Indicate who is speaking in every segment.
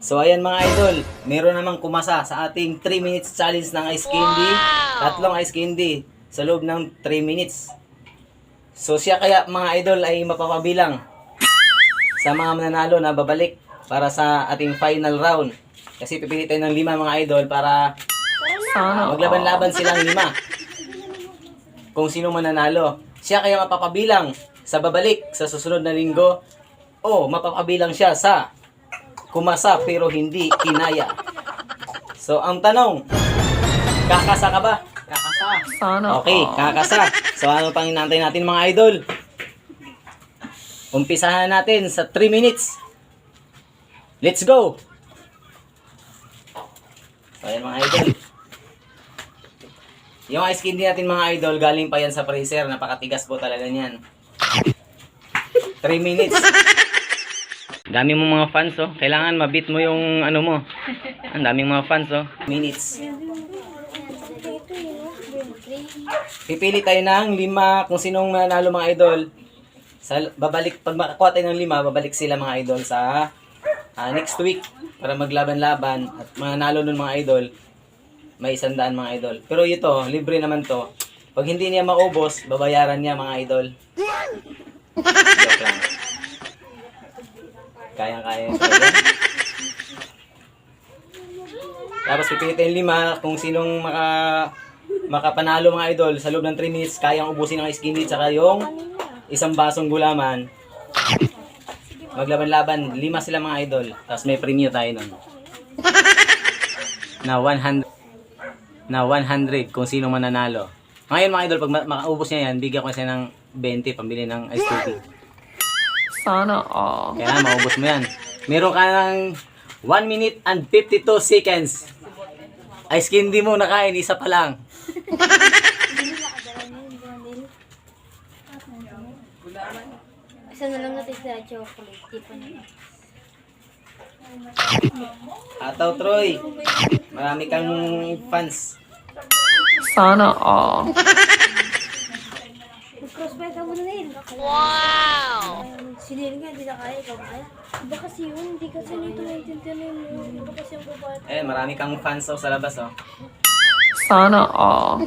Speaker 1: So ayan mga idol, meron namang kumasa sa ating 3 minutes challenge ng ice candy. Tatlong ice candy sa loob ng 3 minutes. So siya kaya mga idol ay mapapabilang sa mga mananalo na babalik para sa ating final round. Kasi pipili tayo ng 5 mga idol para maglaban-laban silang 5. Kung sino mananalo. Siya kaya mapapabilang sa babalik sa susunod na linggo o mapapabilang siya sa kumasa pero hindi kinaya. So, ang tanong, kakasa ka ba? Kakasa. Okay, kakasa. So, ano pang inantay natin mga idol? Umpisahan natin sa 3 minutes. Let's go! So, ayan mga idol. Yung ice candy natin mga idol, galing pa yan sa freezer. Napakatigas po talaga niyan. 3 minutes. Dami mo mga fans, oh. Kailangan mabit mo yung ano mo. Ang daming mga fans, oh. Minutes. Pipili tayo ng 5 kung sinong manalo mga idol. Babalik, pag makakuha tayo ng 5, babalik sila mga idol sa next week para maglaban-laban. At manalo nun mga idol, may 100 mga idol. Pero ito, libre naman to. Pag hindi niya maubos, babayaran niya mga idol. Joke lang. Kayang-kaya yung talaga. Tapos pipili tayo 5 kung sinong makapanalo mga idol sa loob ng 3 minutes, kayang ubusin ng ice candy tsaka yung isang basong gulaman. Maglaban-laban, 5 sila mga idol. Tapos may premium tayo nun. Na 100 kung sino mananalo. Ngayon mga idol, pag makaubos niya yan, bigyan ko siya ng 20 pambili ng ice candy.
Speaker 2: Sana all.
Speaker 1: Kailangan maubos mo yan. Meron ka ng 1 minute and 52 seconds. Ice candy mo nakain, isa pa lang.
Speaker 3: Isa na lang natin sa chocolate. Di pa na.
Speaker 1: Ataw Troy, marami kang fans.
Speaker 2: Sana all.
Speaker 3: Mag-crossfire ka muna Neil.
Speaker 2: Wow!
Speaker 3: Si Neil nga, hindi na kaya. Ikaw kaya? Iba kasi yun. Hindi kasi nito naintindihan na yun. Iba kasi yung babae.
Speaker 1: Marami kang fans sa labas, oh.
Speaker 2: Sana all.
Speaker 3: 1,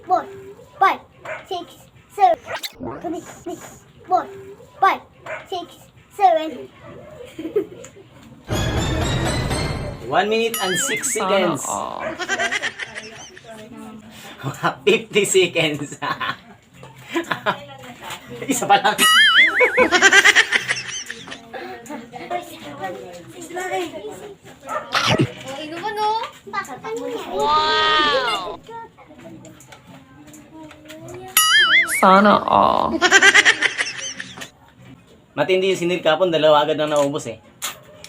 Speaker 3: 4, 5, 6, 7. 4, 5, 6, 7.
Speaker 1: 1 minute and 6 seconds.
Speaker 2: Sana all.
Speaker 1: 50 seconds. Isa pa lang.
Speaker 3: Ino ba no?
Speaker 2: Wow! Sana all.
Speaker 1: Matindi yung sinil kapon, 2 agad na naubos eh.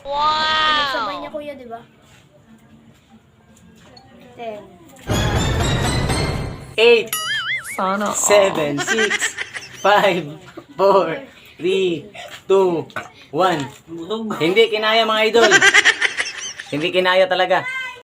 Speaker 3: Sabay niya kuya, di ba? 10.
Speaker 1: 8,
Speaker 2: Sana all.
Speaker 1: 7, 6, 5, 4, 3, 2, 1. Hindi kinaya mga idol. Hindi kinaya talaga.